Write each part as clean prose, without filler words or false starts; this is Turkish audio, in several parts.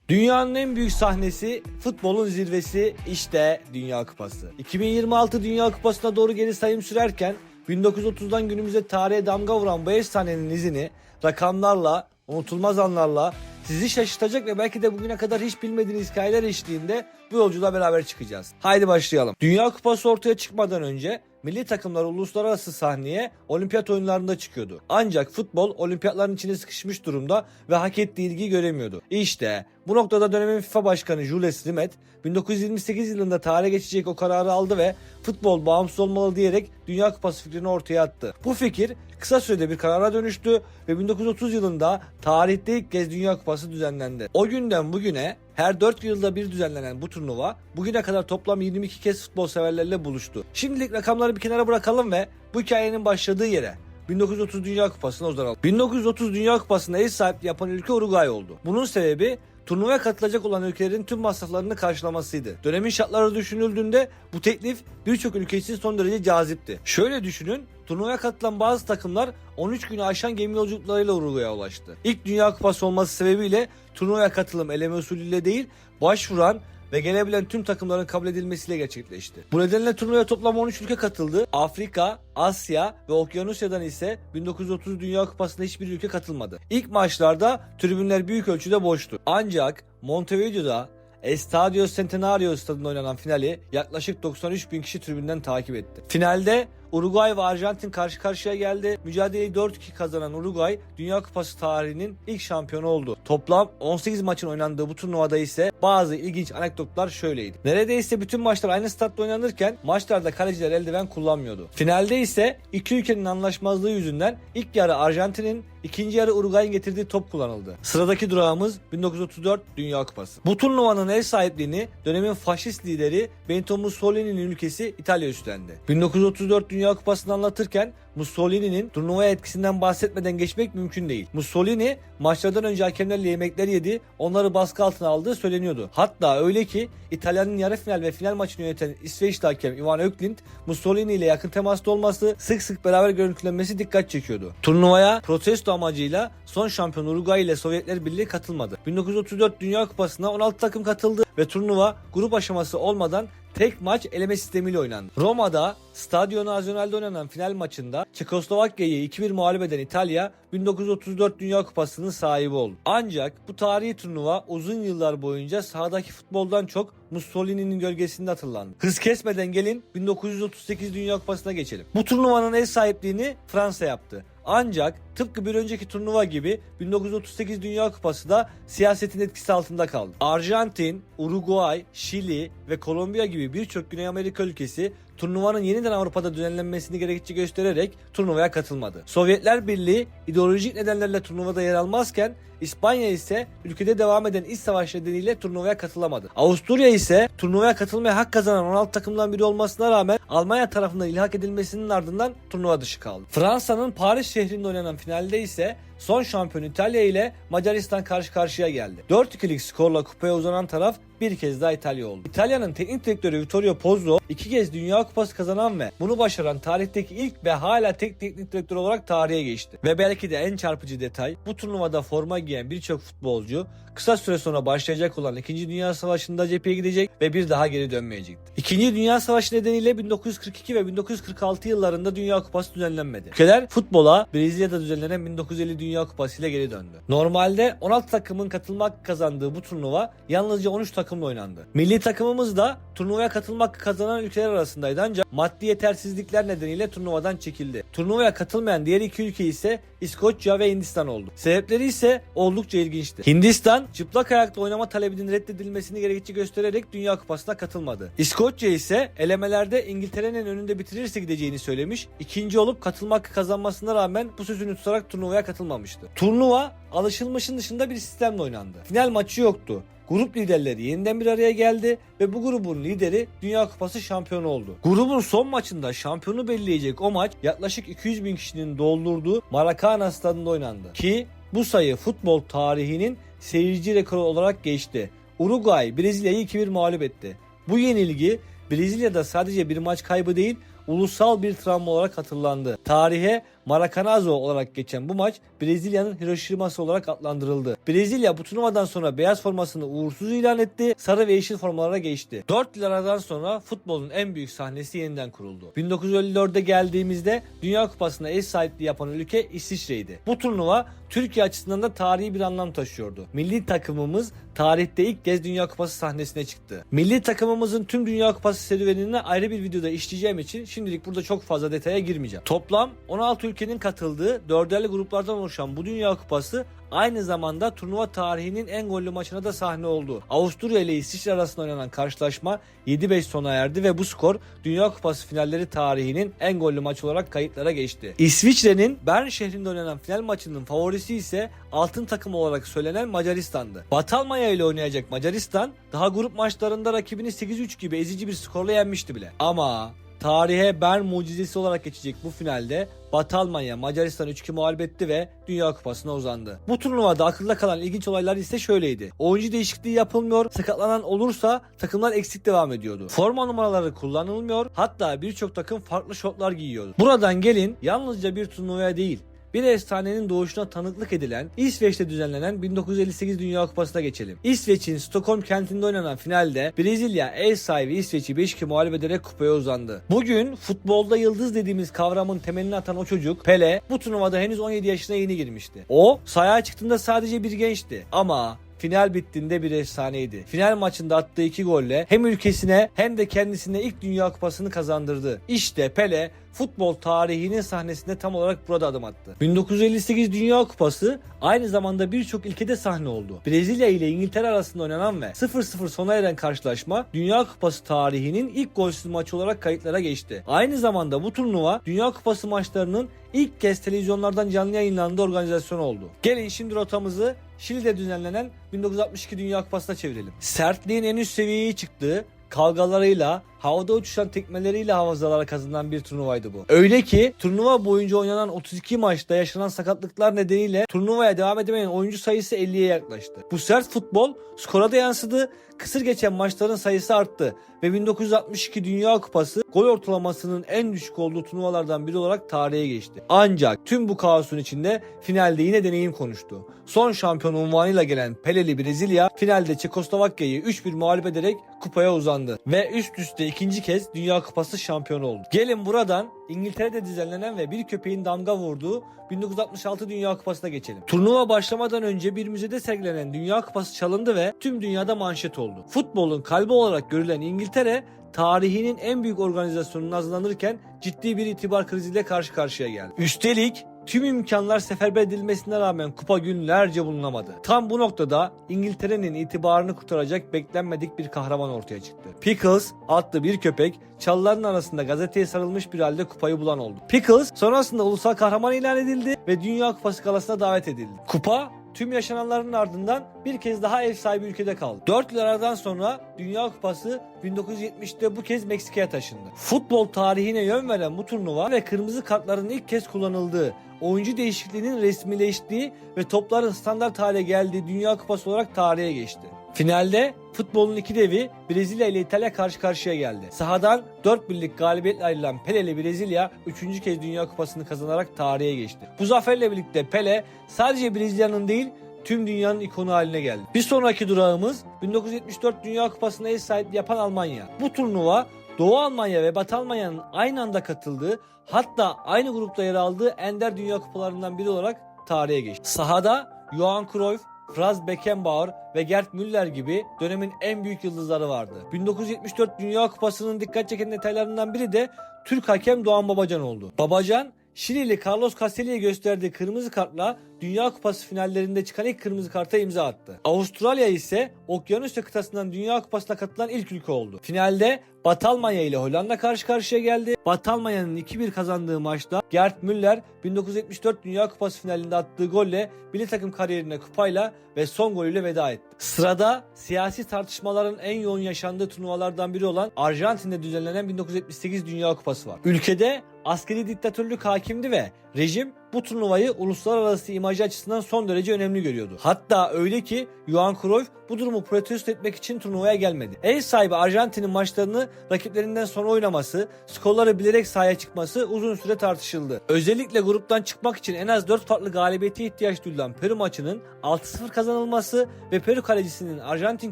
Dünyanın en büyük sahnesi, futbolun zirvesi, işte Dünya Kupası. 2026 Dünya Kupası'na doğru geri sayım sürerken 1930'dan günümüze tarihe damga vuran bu efsanenin izini rakamlarla, unutulmaz anlarla sizi şaşırtacak ve belki de bugüne kadar hiç bilmediğiniz hikayeler eşliğinde bu yolculuğa beraber çıkacağız. Haydi başlayalım. Dünya Kupası ortaya çıkmadan önce milli takımlar uluslararası sahneye olimpiyat oyunlarında çıkıyordu. Ancak futbol olimpiyatların içine sıkışmış durumda ve hak ettiği ilgiyi göremiyordu. İşte bu noktada dönemin FIFA Başkanı Jules Rimet 1928 yılında tarihe geçecek o kararı aldı ve futbol bağımsız olmalı diyerek Dünya Kupası fikrini ortaya attı. Bu fikir kısa sürede bir karara dönüştü ve 1930 yılında tarihte ilk kez Dünya Kupası düzenlendi. O günden bugüne her 4 yılda bir düzenlenen bu turnuva bugüne kadar toplam 22 kez futbol severlerle buluştu. Şimdilik rakamları bir kenara bırakalım ve bu hikayenin başladığı yere 1930 Dünya Kupası'na uzanalım. 1930 Dünya Kupası'na ev sahipliği yapan ülke Uruguay oldu. Bunun sebebi turnuvaya katılacak olan ülkelerin tüm masraflarını karşılamasıydı. Dönemin şartları düşünüldüğünde bu teklif birçok ülke için son derece cazipti. Şöyle düşünün, turnuvaya katılan bazı takımlar 13 günü aşan gemi yolculuklarıyla Uruguay'a ulaştı. İlk Dünya Kupası olması sebebiyle turnuvaya katılım eleme usulüyle değil, başvuran ve gelebilen tüm takımların kabul edilmesiyle gerçekleşti. Bu nedenle turnuvaya toplam 13 ülke katıldı. Afrika, Asya ve Okyanusya'dan ise 1930 Dünya Kupası'na hiçbir ülke katılmadı. İlk maçlarda tribünler büyük ölçüde boştu. Ancak Montevideo'da Estadio Centenario stadında oynanan finali yaklaşık 93 bin kişi tribünden takip etti. Finalde Uruguay ve Arjantin karşı karşıya geldi. Mücadeleyi 4-2 kazanan Uruguay Dünya Kupası tarihinin ilk şampiyonu oldu. Toplam 18 maçın oynandığı bu turnuvada ise bazı ilginç anekdotlar şöyleydi. Neredeyse bütün maçlar aynı statta oynanırken maçlarda kaleciler eldiven kullanmıyordu. Finalde ise iki ülkenin anlaşmazlığı yüzünden ilk yarı Arjantin'in, ikinci yarı Uruguay'ın getirdiği top kullanıldı. Sıradaki durağımız 1934 Dünya Kupası. Bu turnuvanın ev sahipliğini dönemin faşist lideri Benito Mussolini'nin ülkesi İtalya üstlendi. 1934 Dünya Kupası'nı anlatırken Mussolini'nin turnuvaya etkisinden bahsetmeden geçmek mümkün değil. Mussolini maçlardan önce hakemlerle yemekler yedi, onları baskı altına aldığı söyleniyordu. Hatta öyle ki İtalya'nın yarı final ve final maçını yöneten İsveçli hakem Ivan Öklint, Mussolini ile yakın temasta olması, sık sık beraber görüntülenmesi dikkat çekiyordu. Turnuvaya protesto amacıyla son şampiyon Uruguay ile Sovyetler Birliği katılmadı. 1934 Dünya Kupası'na 16 takım katıldı ve turnuva grup aşaması olmadan tek maç eleme sistemiyle oynandı. Roma'da Stadio Nazionale'de oynanan final maçında Çekoslovakya'yı 2-1 mağlup eden İtalya 1934 Dünya Kupası'nın sahibi oldu. Ancak bu tarihi turnuva uzun yıllar boyunca sahadaki futboldan çok Mussolini'nin gölgesinde hatırlandı. Hız kesmeden gelin 1938 Dünya Kupası'na geçelim. Bu turnuvanın ev sahipliğini Fransa yaptı. Ancak tıpkı bir önceki turnuva gibi 1938 Dünya Kupası da siyasetin etkisi altında kaldı. Arjantin, Uruguay, Şili ve Kolombiya gibi birçok Güney Amerika ülkesi turnuvanın yeniden Avrupa'da düzenlenmesini gerekçe göstererek turnuvaya katılmadı. Sovyetler Birliği ideolojik nedenlerle turnuvada yer almazken İspanya ise ülkede devam eden iç savaş nedeniyle turnuvaya katılamadı. Avusturya ise turnuvaya katılmaya hak kazanan 16 takımdan biri olmasına rağmen Almanya tarafından ilhak edilmesinin ardından turnuva dışı kaldı. Fransa'nın Paris şehrinde oynanan finalde ise son şampiyon İtalya ile Macaristan karşı karşıya geldi. 4-2'lik skorla kupaya uzanan taraf bir kez daha İtalya oldu. İtalya'nın teknik direktörü Vittorio Pozzo 2 kez Dünya Kupası kazanan ve bunu başaran tarihteki ilk ve hala tek teknik direktör olarak tarihe geçti. Ve belki de en çarpıcı detay, bu turnuvada forma giyen birçok futbolcu kısa süre sonra başlayacak olan 2. Dünya Savaşı'nda cepheye gidecek ve bir daha geri dönmeyecekti. 2. Dünya Savaşı nedeniyle 1942 ve 1946 yıllarında Dünya Kupası düzenlenmedi. Ülkeler futbola Brezilya'da düzenlenen 1950 Dünya Kupası ile geri döndü. Normalde 16 takımın katılma hakkı kazandığı bu turnuva yalnızca 13 takımla oynandı. Milli takımımız da turnuvaya katılma hakkı kazanan ülkeler arasındaydı ancak maddi yetersizlikler nedeniyle turnuvadan çekildi. Turnuvaya katılmayan diğer iki ülke ise İskoçya ve Hindistan oldu. Sebepleri ise oldukça ilginçti. Hindistan çıplak ayakta oynama talebinin reddedilmesini gerekçe göstererek Dünya Kupası'na katılmadı. İskoçya ise elemelerde İngiltere'nin önünde bitirirse gideceğini söylemiş, ikinci olup katılma hakkı kazanmasına rağmen bu sözünü tutarak turnuvaya katılmamıştı. Turnuva alışılmışın dışında bir sistemle oynandı. Final maçı yoktu. Grup liderleri yeniden bir araya geldi ve bu grubun lideri Dünya Kupası şampiyonu oldu. Grubun son maçında şampiyonu belirleyecek o maç yaklaşık 200 bin kişinin doldurduğu Maracana stadında oynandı. Ki bu sayı futbol tarihinin seyirci rekoru olarak geçti. Uruguay Brezilya'yı 2-1 mağlup etti. Bu yenilgi Brezilya'da sadece bir maç kaybı değil, ulusal bir travma olarak hatırlandı. Tarihe Maracanazo olarak geçen bu maç Brezilya'nın Hiroşima'sı olarak adlandırıldı. Brezilya bu turnuvadan sonra beyaz formasını uğursuz ilan etti, sarı ve yeşil formalara geçti. 4 yıl aradan sonra futbolun en büyük sahnesi yeniden kuruldu. 1954'de geldiğimizde Dünya Kupası'na ev sahipliği yapan ülke İsviçre'ydi. Bu turnuva Türkiye açısından da tarihi bir anlam taşıyordu. Milli takımımız tarihte ilk kez Dünya Kupası sahnesine çıktı. Milli takımımızın tüm Dünya Kupası serüvenini ayrı bir videoda işleyeceğim için şimdilik burada çok fazla detaya girmeyeceğim. Toplam 16 ülkenin katıldığı dörderli gruplardan oluşan bu Dünya Kupası aynı zamanda turnuva tarihinin en gollü maçına da sahne oldu. Avusturya ile İsviçre arasında oynanan karşılaşma 7-5 sona erdi ve bu skor Dünya Kupası finalleri tarihinin en gollü maç olarak kayıtlara geçti. İsviçre'nin Bern şehrinde oynanan final maçının favorisi ise altın takım olarak söylenen Macaristan'dı. Batı Almanya ile oynayacak Macaristan daha grup maçlarında rakibini 8-3 gibi ezici bir skorla yenmişti bile. Ama tarihe Bern mucizesi olarak geçecek bu finalde Batı Almanya Macaristan'ı 3-2 mağlup etti ve Dünya Kupası'na uzandı. Bu turnuvada akılda kalan ilginç olaylar ise şöyleydi. Oyuncu değişikliği yapılmıyor, sakatlanan olursa takımlar eksik devam ediyordu. Forma numaraları kullanılmıyor, hatta birçok takım farklı şortlar giyiyordu. Buradan gelin yalnızca bir turnuvaya değil, bir efsanenin doğuşuna tanıklık edilen İsveç'te düzenlenen 1958 Dünya Kupası'na geçelim. İsveç'in Stockholm kentinde oynanan finalde Brezilya ev sahibi İsveç'i 5-2 mağlup ederek kupaya uzandı. Bugün futbolda yıldız dediğimiz kavramın temelini atan o çocuk Pele bu turnuvada henüz 17 yaşına yeni girmişti. O sahaya çıktığında sadece bir gençti ama final bittiğinde bir efsaneydi. Final maçında attığı 2 golle hem ülkesine hem de kendisine ilk Dünya Kupası'nı kazandırdı. İşte Pele futbol tarihinin sahnesinde tam olarak burada adım attı. 1958 Dünya Kupası aynı zamanda birçok ülkede sahne oldu. Brezilya ile İngiltere arasında oynanan ve 0-0 sona eren karşılaşma Dünya Kupası tarihinin ilk golsüz maçı olarak kayıtlara geçti. Aynı zamanda bu turnuva Dünya Kupası maçlarının ilk kez televizyonlardan canlı yayınlandığı organizasyon oldu. Gelin şimdi rotamızı Şili'de düzenlenen 1962 Dünya Kupası'na çevirelim. Sertliğin en üst seviyeye çıktığı, kavgalarıyla, havada uçuşan tekmeleriyle hafızalara kazanılan bir turnuvaydı bu. Öyle ki turnuva boyunca oynanan 32 maçta yaşanan sakatlıklar nedeniyle turnuvaya devam edemeyen oyuncu sayısı 50'ye yaklaştı. Bu sert futbol skora da yansıdı, kısır geçen maçların sayısı arttı ve 1962 Dünya Kupası gol ortalamasının en düşük olduğu turnuvalardan biri olarak tarihe geçti. Ancak tüm bu kaosun içinde finalde yine deneyim konuştu. Son şampiyon unvanıyla gelen Peleli Brezilya finalde Çekoslovakya'yı 3-1 mağlup ederek kupaya uzandı ve üst üste ikinci kez Dünya Kupası şampiyonu oldu. Gelin buradan İngiltere'de düzenlenen ve bir köpeğin damga vurduğu 1966 Dünya Kupası'na geçelim. Turnuva başlamadan önce bir müzede sergilenen Dünya Kupası çalındı ve tüm dünyada manşet oldu. Futbolun kalbi olarak görülen İngiltere tarihinin en büyük organizasyonuna hazırlanırken ciddi bir itibar kriziyle karşı karşıya geldi. Üstelik tüm imkanlar seferber edilmesine rağmen kupa günlerce bulunamadı. Tam bu noktada İngiltere'nin itibarını kurtaracak beklenmedik bir kahraman ortaya çıktı. Pickles adlı bir köpek çalıların arasında gazeteye sarılmış bir halde kupayı bulan oldu. Pickles sonrasında ulusal kahraman ilan edildi ve Dünya Kupası galasına davet edildi. Kupa tüm yaşananların ardından bir kez daha ev sahibi ülkede kaldı. 4 yıl aradan sonra Dünya Kupası 1970'te bu kez Meksika'ya taşındı. Futbol tarihine yön veren bu turnuva ve kırmızı kartların ilk kez kullanıldığı, oyuncu değişikliğinin resmileştiği ve topların standart hale geldiği Dünya Kupası olarak tarihe geçti. Finalde futbolun iki devi Brezilya ile İtalya karşı karşıya geldi. Sahadan 4-1'lik galibiyetle ayrılan Pele'li Brezilya 3. kez Dünya Kupası'nı kazanarak tarihe geçti. Bu zaferle birlikte Pele sadece Brezilya'nın değil tüm dünyanın ikonu haline geldi. Bir sonraki durağımız 1974 Dünya Kupası'na ev sahipliği yapan Almanya. Bu turnuva Doğu Almanya ve Batı Almanya'nın aynı anda katıldığı, hatta aynı grupta yer aldığı ender Dünya Kupalarından biri olarak tarihe geçti. Sahada Johan Cruyff, Franz Beckenbauer ve Gerd Müller gibi dönemin en büyük yıldızları vardı. 1974 Dünya Kupası'nın dikkat çeken detaylarından biri de Türk hakem Doğan Babacan oldu. Babacan, Şilili Carlos Caselli'ye gösterdiği kırmızı kartla Dünya Kupası finallerinde çıkan ilk kırmızı karta imza attı. Avustralya ise Okyanusya kıtasından Dünya Kupası'na katılan ilk ülke oldu. Finalde Batı Almanya ile Hollanda karşı karşıya geldi. Batı Almanya'nın 2-1 kazandığı maçta Gerd Müller 1974 Dünya Kupası finalinde attığı golle milli takım kariyerine kupayla ve son golüyle veda etti. Sırada siyasi tartışmaların en yoğun yaşandığı turnuvalardan biri olan Arjantin'de düzenlenen 1978 Dünya Kupası var. Ülkede askeri diktatörlük hakimdi ve rejim bu turnuvayı uluslararası imajı açısından son derece önemli görüyordu. Hatta öyle ki Johan Cruyff bu durumu protesto etmek için turnuvaya gelmedi. Ev sahibi Arjantin'in maçlarını rakiplerinden sonra oynaması, skorları bilerek sahaya çıkması uzun süre tartışıldı. Özellikle gruptan çıkmak için en az 4 farklı galibiyete ihtiyaç duyulan Peru maçının 6-0 kazanılması ve Peru kalecisinin Arjantin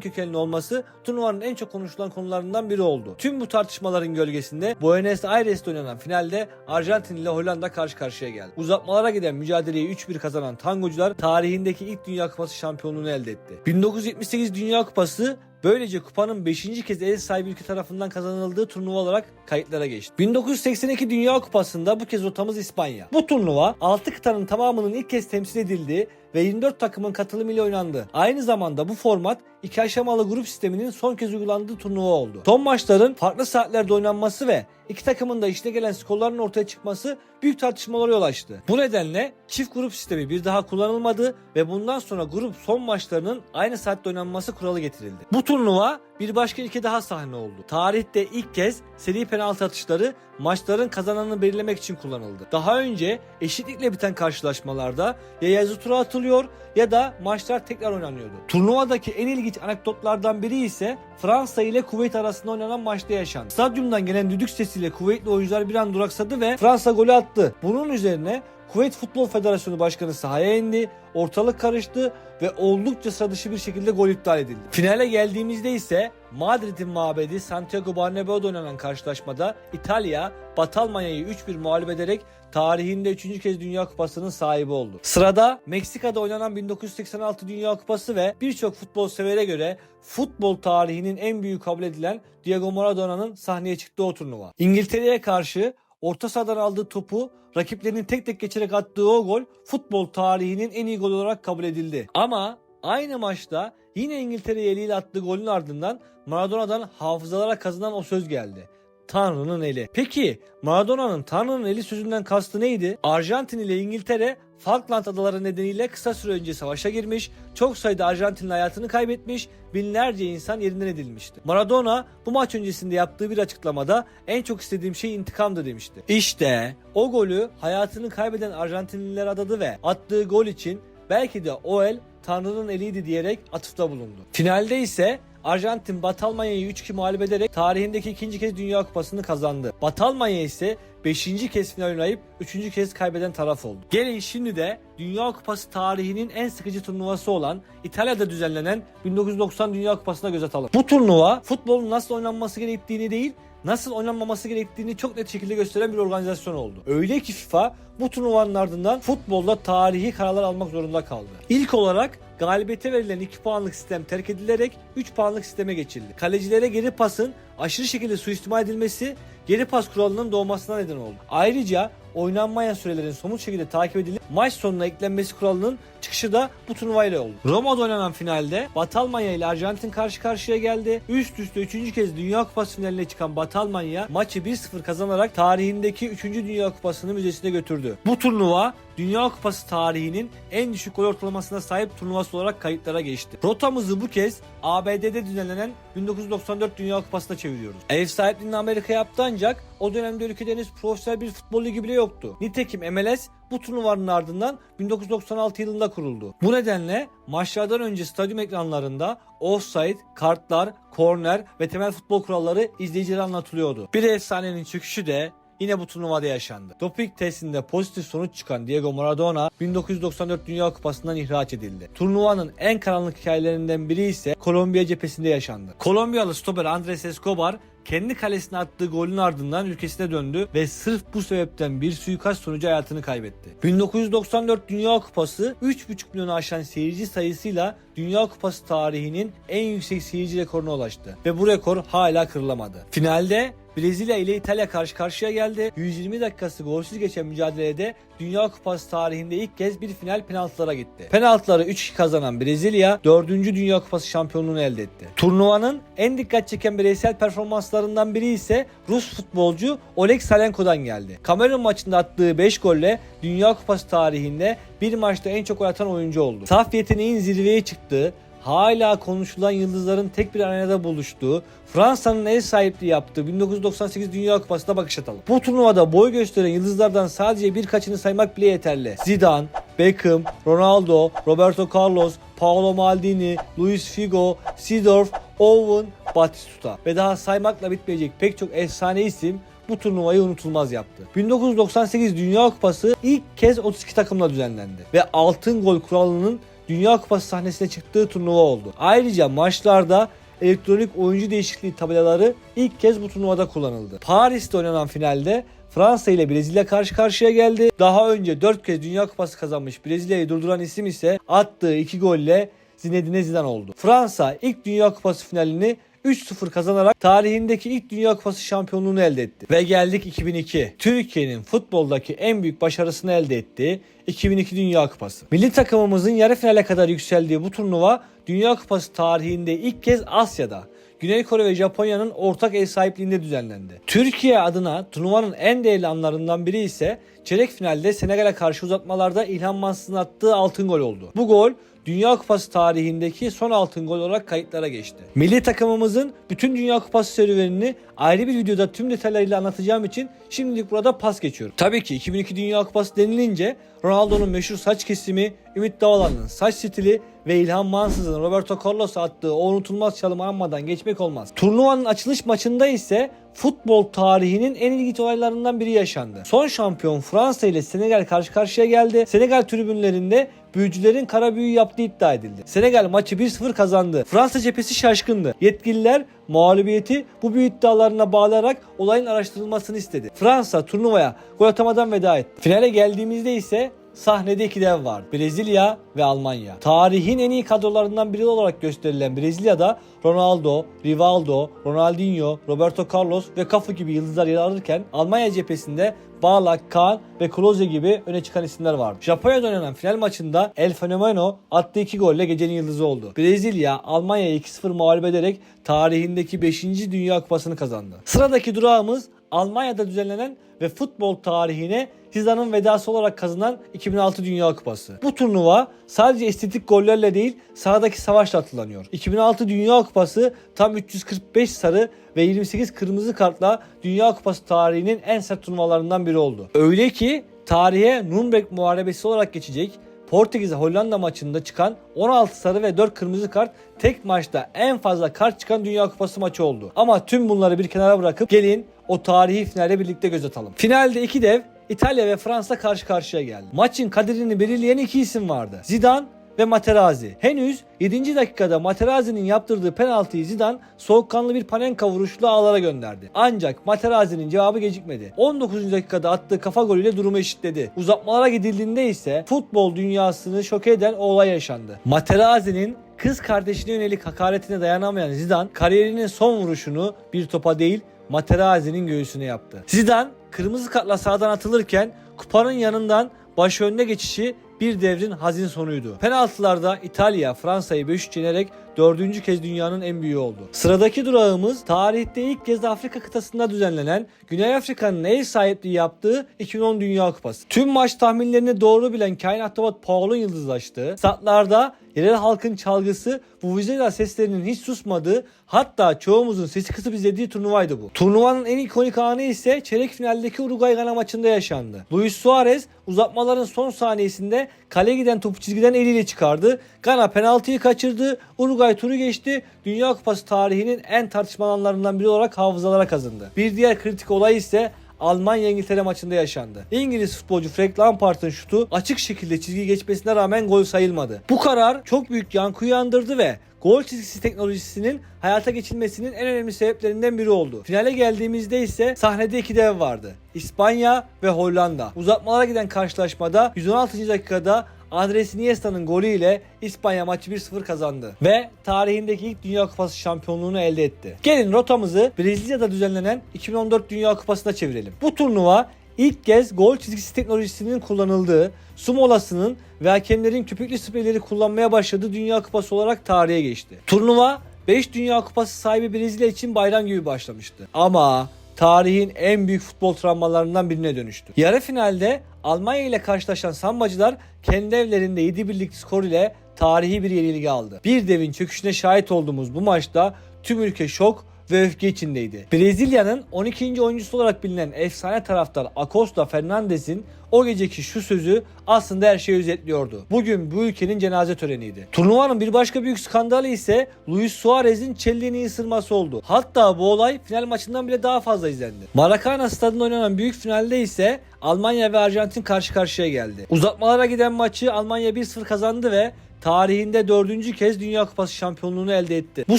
kökenli olması turnuvanın en çok konuşulan konularından biri oldu. Tüm bu tartışmaların gölgesinde Buenos Aires'te oynanan finalde Arjantin ile Hollanda karşı karşıya geldi. Uzatmalara giden mücadeleyi 3-1 kazanan tangocular tarihindeki ilk Dünya Kupası şampiyonluğunu elde etti. 1978 Dünya Kupası böylece kupanın 5. kez ev sahibi ülke tarafından kazanıldığı turnuva olarak kayıtlara geçti. 1982 Dünya Kupası'nda bu kez rotamız İspanya. Bu turnuva 6 kıtanın tamamının ilk kez temsil edildiği ve 24 takımın katılımıyla oynandı. Aynı zamanda bu format 2 aşamalı grup sisteminin son kez uygulandığı turnuva oldu. Son maçların farklı saatlerde oynanması ve iki takımın da işine gelen skorların ortaya çıkması büyük tartışmalara yol açtı. Bu nedenle çift grup sistemi bir daha kullanılmadı ve bundan sonra grup son maçlarının aynı saatte oynanması kuralı getirildi. Bu turnuva bir başka ilke daha sahne oldu. Tarihte ilk kez seri penaltı atışları maçların kazananını belirlemek için kullanıldı. Daha önce eşitlikle biten karşılaşmalarda ya yazı tura atılıyor ya da maçlar tekrar oynanıyordu. Turnuvadaki en ilginç anekdotlardan biri ise Fransa ile Kuveyt arasında oynanan maçta yaşandı. Stadyumdan gelen düdük sesiyle Kuveytli oyuncular bir an duraksadı ve Fransa golü attı. Bunun üzerine Kuveyt Futbol Federasyonu Başkanı sahaya indi, ortalık karıştı ve oldukça sıra dışı bir şekilde gol iptal edildi. Finale geldiğimizde ise Madrid'in mabedi Santiago Bernabéu'da oynanan karşılaşmada İtalya, Batı Almanya'yı 3-1 mağlup ederek tarihinde 3. kez Dünya Kupası'nın sahibi oldu. Sırada Meksika'da oynanan 1986 Dünya Kupası ve birçok futbol severe göre futbol tarihinin en büyük kabul edilen Diego Maradona'nın sahneye çıktığı o turnuva. İngiltere'ye karşı orta sahadan aldığı topu rakiplerinin tek tek geçerek attığı o gol futbol tarihinin en iyi gol olarak kabul edildi. Ama aynı maçta yine İngiltere'ye eliyle attığı golün ardından Maradona'dan hafızalara kazınan o söz geldi. Tanrı'nın eli. Peki Maradona'nın Tanrı'nın eli sözünden kastı neydi? Arjantin ile İngiltere Falkland Adaları nedeniyle kısa süre önce savaşa girmiş, çok sayıda Arjantinli hayatını kaybetmiş, binlerce insan yerinden edilmişti. Maradona bu maç öncesinde yaptığı bir açıklamada en çok istediğim şey intikamdı demişti. İşte o golü hayatını kaybeden Arjantinliler adadı ve attığı gol için belki de o el Tanrı'nın eliydi diyerek atıfta bulundu. Finalde ise Arjantin Batı Almanya'yı 3-2 mağlup ederek tarihindeki 2. kez Dünya Kupası'nı kazandı. Batı Almanya ise 5. kez final oynayıp 3. kez kaybeden taraf oldu. Gelin şimdi de Dünya Kupası tarihinin en sıkıcı turnuvası olan İtalya'da düzenlenen 1990 Dünya Kupası'na göz atalım. Bu turnuva futbolun nasıl oynanması gerektiğini değil, nasıl oynanmaması gerektiğini çok net şekilde gösteren bir organizasyon oldu. Öyle ki FIFA bu turnuvanın ardından futbolda tarihi kararlar almak zorunda kaldı. İlk olarak galibiyete verilen 2 puanlık sistem terk edilerek 3 puanlık sisteme geçildi. Kalecilere geri pasın aşırı şekilde suistimal edilmesi geri pas kuralının doğmasına neden oldu. Ayrıca oynanmayan sürelerin somut şekilde takip edilip maç sonuna eklenmesi kuralının çıkışı da bu turnuvayla oldu. Roma'da oynanan finalde Batı Almanya ile Arjantin karşı karşıya geldi. Üst üste 3. kez Dünya Kupası finaline çıkan Batı Almanya maçı 1-0 kazanarak tarihindeki 3. Dünya Kupası'nı müzesine götürdü. Bu turnuva Dünya Kupası tarihinin en düşük gol ortalamasına sahip turnuvası olarak kayıtlara geçti. Rotamızı bu kez ABD'de düzenlenen 1994 Dünya Kupası'na çeviriyoruz. Ev sahipliğini Amerika yaptı ancak o dönemde ülkede henüz profesyonel bir futbol ligi bile yoktu. Nitekim MLS bu turnuvanın ardından 1996 yılında kuruldu. Bu nedenle maçlardan önce stadyum ekranlarında offside, kartlar, korner ve temel futbol kuralları izleyicilere anlatılıyordu. Bir efsanenin çöküşü de yine bu turnuvada yaşandı. Doping testinde pozitif sonuç çıkan Diego Maradona 1994 Dünya Kupası'ndan ihraç edildi. Turnuvanın en karanlık hikayelerinden biri ise Kolombiya cephesinde yaşandı. Kolombiyalı stoper Andres Escobar kendi kalesine attığı golün ardından ülkesine döndü ve sırf bu sebepten bir suikast sonucu hayatını kaybetti. 1994 Dünya Kupası 3,5 milyonu aşan seyirci sayısıyla Dünya Kupası tarihinin en yüksek seyirci rekoruna ulaştı ve bu rekor hala kırılamadı. Finalde Brezilya ile İtalya karşı karşıya geldi. 120 dakikası golsüz geçen mücadelede Dünya Kupası tarihinde ilk kez bir final penaltılara gitti. Penaltıları 3-2 kazanan Brezilya 4. Dünya Kupası şampiyonluğunu elde etti. Turnuvanın en dikkat çeken bireysel performanslarından biri ise Rus futbolcu Oleg Salenko'dan geldi. Kamerun maçında attığı 5 golle Dünya Kupası tarihinde bir maçta en çok gol atan oyuncu oldu. Saf yeteneğin zirveye çıktığı, hala konuşulan yıldızların tek bir arenada buluştuğu, Fransa'nın ev sahipliği yaptığı 1998 Dünya Kupası'na bakış atalım. Bu turnuvada boy gösteren yıldızlardan sadece birkaçını saymak bile yeterli. Zidane, Beckham, Ronaldo, Roberto Carlos, Paolo Maldini, Luis Figo, Seedorf, Owen, Batistuta ve daha saymakla bitmeyecek pek çok efsane isim bu turnuvayı unutulmaz yaptı. 1998 Dünya Kupası ilk kez 32 takımla düzenlendi ve altın gol kuralının Dünya Kupası sahnesine çıktığı turnuva oldu. Ayrıca maçlarda elektronik oyuncu değişikliği tabelaları ilk kez bu turnuvada kullanıldı. Paris'te oynanan finalde Fransa ile Brezilya karşı karşıya geldi. Daha önce 4 kez Dünya Kupası kazanmış Brezilya'yı durduran isim ise attığı 2 golle Zinedine Zidane oldu. Fransa ilk Dünya Kupası finalini 3-0 kazanarak tarihindeki ilk Dünya Kupası şampiyonluğunu elde etti. Ve geldik 2002. Türkiye'nin futboldaki en büyük başarısını elde ettiği 2002 Dünya Kupası. Milli takımımızın yarı finale kadar yükseldiği bu turnuva Dünya Kupası tarihinde ilk kez Asya'da, Güney Kore ve Japonya'nın ortak ev sahipliğinde düzenlendi. Türkiye adına turnuvanın en değerli anlarından biri ise çeyrek finalde Senegal'e karşı uzatmalarda İlhan Mansız'ın attığı altın gol oldu. Bu gol Dünya Kupası tarihindeki son altın gol olarak kayıtlara geçti. Milli takımımızın bütün Dünya Kupası serüvenini ayrı bir videoda tüm detaylarıyla anlatacağım için şimdilik burada pas geçiyorum. Tabii ki 2002 Dünya Kupası denilince Ronaldo'nun meşhur saç kesimi, Ümit Davalan'ın saç stili ve İlhan Mansız'ın Roberto Carlos'a attığı o unutulmaz çalımı anmadan geçmek olmaz. Turnuvanın açılış maçında ise futbol tarihinin en ilginç olaylarından biri yaşandı. Son şampiyon Fransa ile Senegal karşı karşıya geldi. Senegal tribünlerinde büyücülerin kara büyü yaptığı iddia edildi. Senegal maçı 1-0 kazandı. Fransa cephesi şaşkındı. Yetkililer mağlubiyeti bu büyü iddialarına bağlayarak olayın araştırılmasını istedi. Fransa turnuvaya gol atamadan veda etti. Finale geldiğimizde ise sahnede iki dev var. Brezilya ve Almanya. Tarihin en iyi kadrolarından biri olarak gösterilen Brezilya'da Ronaldo, Rivaldo, Ronaldinho, Roberto Carlos ve Cafu gibi yıldızlar yer alırken Almanya cephesinde Ballack, Kahn ve Klose gibi öne çıkan isimler vardı. Japonya'da oynanan final maçında El Fenomeno attığı 2 golle gecenin yıldızı oldu. Brezilya Almanya'yı 2-0 mağlup ederek tarihindeki 5. Dünya Kupası'nı kazandı. Sıradaki durağımız Almanya'da düzenlenen ve futbol tarihine Zidane'ın vedası olarak kazanan 2006 Dünya Kupası. Bu turnuva sadece estetik gollerle değil sahadaki savaşla hatırlanıyor. 2006 Dünya Kupası tam 345 sarı ve 28 kırmızı kartla Dünya Kupası tarihinin en sert turnuvalarından biri oldu. Öyle ki tarihe Nürnberg Muharebesi olarak geçecek Portekiz-Hollanda maçında çıkan 16 sarı ve 4 kırmızı kart tek maçta en fazla kart çıkan Dünya Kupası maçı oldu. Ama tüm bunları bir kenara bırakıp gelin o tarihi finale birlikte göz atalım. Finalde iki dev İtalya ve Fransa karşı karşıya geldi. Maçın kaderini belirleyen iki isim vardı. Zidane ve Materazzi. Henüz 7. dakikada Materazzi'nin yaptırdığı penaltıyı Zidane soğukkanlı bir Panenka vuruşuyla ağlara gönderdi. Ancak Materazzi'nin cevabı gecikmedi. 19. dakikada attığı kafa golüyle durumu eşitledi. Uzatmalara gidildiğinde ise futbol dünyasını şok eden o olay yaşandı. Materazzi'nin kız kardeşine yönelik hakaretine dayanamayan Zidane kariyerinin son vuruşunu bir topa değil Materazzi'nin göğsüne yaptı. Zidane kırmızı kartla sahadan atılırken kupanın yanından baş önüne geçişi bir devrin hazin sonuydu. Penaltılarda İtalya Fransa'yı 5-3 yenerek 4. kez dünyanın en büyüğü oldu. Sıradaki durağımız tarihte ilk kez Afrika kıtasında düzenlenen Güney Afrika'nın ev sahipliği yaptığı 2010 Dünya Kupası. Tüm maç tahminlerini doğru bilen kainat Tabat Paul'un yıldızlaştığı, statlarda yerel halkın çalgısı, vuvuzela seslerinin hiç susmadığı, hatta çoğumuzun sesi kısıp izlediği turnuvaydı bu. Turnuvanın en ikonik anı ise çeyrek finaldeki Uruguay-Gana maçında yaşandı. Luis Suarez uzatmaların son saniyesinde kaleye giden topu çizgiden eliyle çıkardı. Gana penaltıyı kaçırdı. Uruguay turu geçti. Dünya Kupası tarihinin en tartışmalı anlarından biri olarak hafızalara kazındı. Bir diğer kritik olay ise Almanya-İngiltere maçında yaşandı. İngiliz futbolcu Frank Lampard'ın şutu açık şekilde çizgi geçmesine rağmen gol sayılmadı. Bu karar çok büyük yankı uyandırdı ve gol çizgisi teknolojisinin hayata geçilmesinin en önemli sebeplerinden biri oldu. Finale geldiğimizde ise sahnede iki dev vardı. İspanya ve Hollanda. Uzatmalara giden karşılaşmada 116. dakikada Andres Iniesta'nın golüyle İspanya maçı 1-0 kazandı ve tarihindeki ilk Dünya Kupası şampiyonluğunu elde etti. Gelin rotamızı Brezilya'da düzenlenen 2014 Dünya Kupası'na çevirelim. Bu turnuva ilk kez gol çizgisi teknolojisinin kullanıldığı, su molasının ve hakemlerin köpüklü spreyleri kullanmaya başladığı Dünya Kupası olarak tarihe geçti. Turnuva 5 Dünya Kupası sahibi Brezilya için bayram gibi başlamıştı. Ama tarihin en büyük futbol travmalarından birine dönüştü. Yarı finalde Almanya ile karşılaşan Sambacılar kendi evlerinde 7-1'lik skor ile tarihi bir yenilgi aldı. Bir devin çöküşüne şahit olduğumuz bu maçta tüm ülke şok ve öfke içindeydi. Brezilya'nın 12. oyuncusu olarak bilinen efsane taraftar Acosta Fernandez'in o geceki şu sözü aslında her şeyi özetliyordu. Bugün bu ülkenin cenaze töreniydi. Turnuvanın bir başka büyük skandalı ise Luis Suarez'in çelliğini ısırması oldu. Hatta bu olay final maçından bile daha fazla izlendi. Maracana stadında oynanan büyük finalde ise Almanya ve Arjantin karşı karşıya geldi. Uzatmalara giden maçı Almanya 1-0 kazandı ve tarihinde 4. kez Dünya Kupası şampiyonluğunu elde etti. Bu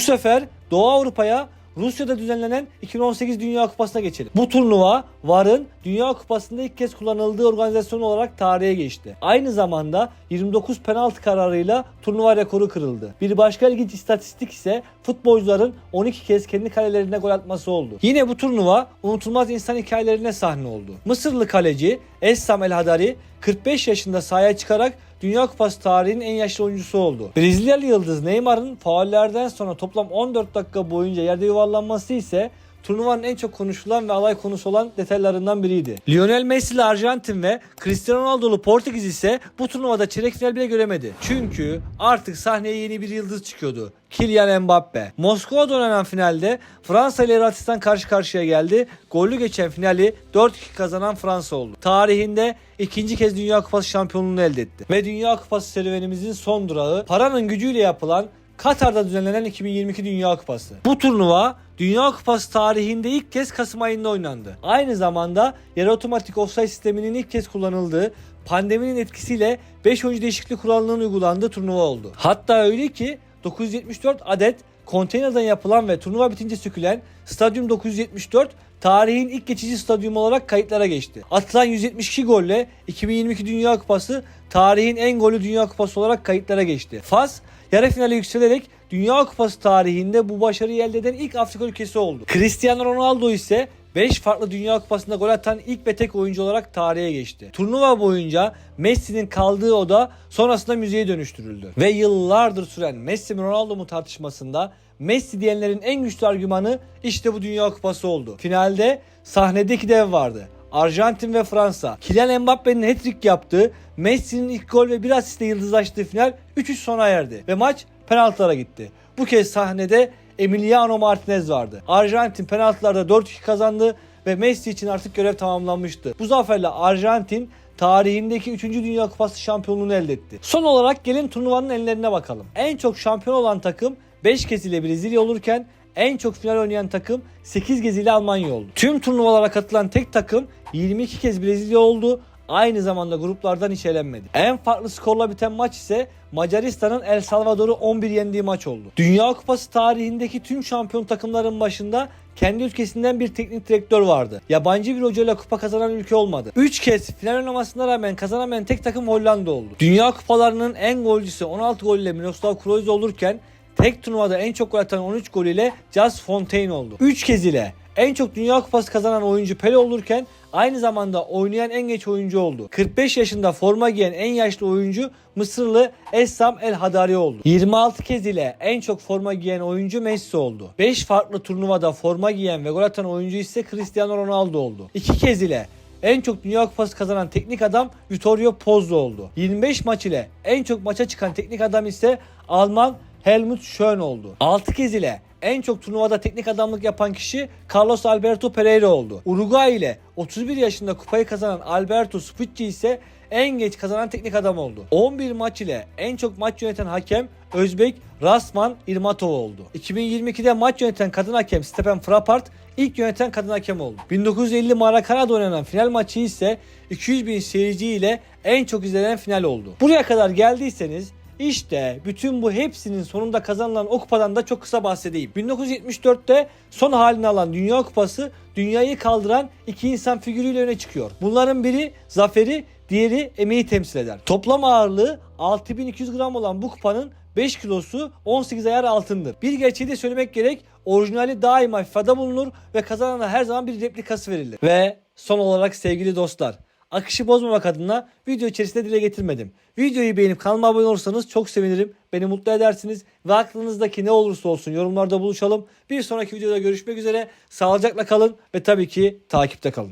sefer Doğu Avrupa'ya Rusya'da düzenlenen 2018 Dünya Kupası'na geçelim. Bu turnuva VAR'ın Dünya Kupası'nda ilk kez kullanıldığı organizasyon olarak tarihe geçti. Aynı zamanda 29 penaltı kararıyla turnuva rekoru kırıldı. Bir başka ilginç istatistik ise futbolcuların 12 kez kendi kalelerine gol atması oldu. Yine bu turnuva unutulmaz insan hikayelerine sahne oldu. Mısırlı kaleci Essam El Hadari 45 yaşında sahaya çıkarak Dünya Kupası tarihinin en yaşlı oyuncusu oldu. Brezilyalı yıldız Neymar'ın faullerden sonra toplam 14 dakika boyunca yerde yuvarlanması ise turnuvanın en çok konuşulan ve alay konusu olan detaylarından biriydi. Lionel Messi'li Arjantin ve Cristiano Ronaldo'lu Portekiz ise bu turnuvada çeyrek final bile göremedi. Çünkü artık sahneye yeni bir yıldız çıkıyordu. Kylian Mbappe. Moskova'da oynanan finalde Fransa ile Hırvatistan karşı karşıya geldi. Gollü geçen finali 4-2 kazanan Fransa oldu. Tarihinde ikinci kez Dünya Kupası şampiyonluğunu elde etti. Ve Dünya Kupası serüvenimizin son durağı paranın gücüyle yapılan Katar'da düzenlenen 2022 Dünya Kupası. Bu turnuva Dünya Kupası tarihinde ilk kez Kasım ayında oynandı. Aynı zamanda yarı otomatik offside sisteminin ilk kez kullanıldığı, pandeminin etkisiyle 5 oyuncu değişikliği kuralının uygulandığı turnuva oldu. Hatta öyle ki 974 adet konteynerden yapılan ve turnuva bitince sökülen Stadyum 974 tarihin ilk geçici stadyumu olarak kayıtlara geçti. Atılan 172 golle 2022 Dünya Kupası tarihin en golü Dünya Kupası olarak kayıtlara geçti. Fas yarı finale yükselerek Dünya Kupası tarihinde bu başarıyı elde eden ilk Afrika ülkesi oldu. Cristiano Ronaldo ise 5 farklı Dünya Kupası'nda gol atan ilk ve tek oyuncu olarak tarihe geçti. Turnuva boyunca Messi'nin kaldığı oda sonrasında müzeye dönüştürüldü. Ve yıllardır süren Messi mi Ronaldo mu tartışmasında Messi diyenlerin en güçlü argümanı işte bu Dünya Kupası oldu. Finalde sahnede iki dev vardı. Arjantin ve Fransa. Kylian Mbappe'nin hat-trick yaptığı, Messi'nin ilk gol ve bir asistle yıldızlaştığı final 3-3 sona erdi ve maç penaltılara gitti. Bu kez sahnede Emiliano Martinez vardı. Arjantin penaltılarda 4-2 kazandı ve Messi için artık görev tamamlanmıştı. Bu zaferle Arjantin tarihindeki 3. Dünya Kupası şampiyonluğunu elde etti. Son olarak gelin turnuvanın enlerine bakalım. En çok şampiyon olan takım 5 kez ile Brezilya olurken en çok final oynayan takım 8 kez ile Almanya oldu. Tüm turnuvalara katılan tek takım 22 kez Brezilya oldu. Aynı zamanda gruplardan hiç elenmedi. En farklı skorla biten maç ise Macaristan'ın El Salvador'u 11 yendiği maç oldu. Dünya Kupası tarihindeki tüm şampiyon takımların başında kendi ülkesinden bir teknik direktör vardı. Yabancı bir hocayla kupa kazanan ülke olmadı. 3 kez final oynamasına rağmen kazanamayan tek takım Hollanda oldu. Dünya kupalarının en golcüsü 16 gol ile Miroslav Klose olurken tek turnuvada en çok gol atan 13 gol ile Just Fontaine oldu. 3 kez ile en çok Dünya Kupası kazanan oyuncu Pele olurken aynı zamanda oynayan en genç oyuncu oldu. 45 yaşında forma giyen en yaşlı oyuncu Mısırlı Essam El Hadari oldu. 26 kez ile en çok forma giyen oyuncu Messi oldu. 5 farklı turnuvada forma giyen ve gol atan oyuncu ise Cristiano Ronaldo oldu. 2 kez ile en çok Dünya Kupası kazanan teknik adam Vittorio Pozzo oldu. 25 maç ile en çok maça çıkan teknik adam ise Alman Helmut Schön oldu. 6 kez ile en çok turnuvada teknik adamlık yapan kişi Carlos Alberto Pereira oldu. Uruguay ile 31 yaşında kupayı kazanan Alberto Spucci ise en geç kazanan teknik adam oldu. 11 maç ile en çok maç yöneten hakem Özbek Rasman Irmatov oldu. 2022'de maç yöneten kadın hakem Stepan Frappart ilk yöneten kadın hakem oldu. 1950 Maracana'da oynanan final maçı ise 200 bin seyirci ile en çok izlenen final oldu. Buraya kadar geldiyseniz İşte bütün bu hepsinin sonunda kazanılan o kupadan da çok kısa bahsedeyim. 1974'te son halini alan Dünya Kupası dünyayı kaldıran iki insan figürüyle öne çıkıyor. Bunların biri zaferi, diğeri emeği temsil eder. Toplam ağırlığı 6200 gram olan bu kupanın 5 kilosu 18 ayar altındır. Bir gerçeği de söylemek gerek, orijinali daima FIFA'da bulunur ve kazanana her zaman bir replikası verilir. Ve son olarak sevgili dostlar, akışı bozmamak adına video içerisinde dile getirmedim. Videoyu beğenip kanalıma abone olursanız çok sevinirim. Beni mutlu edersiniz ve aklınızdaki ne olursa olsun yorumlarda buluşalım. Bir sonraki videoda görüşmek üzere. Sağlıcakla kalın ve tabii ki takipte kalın.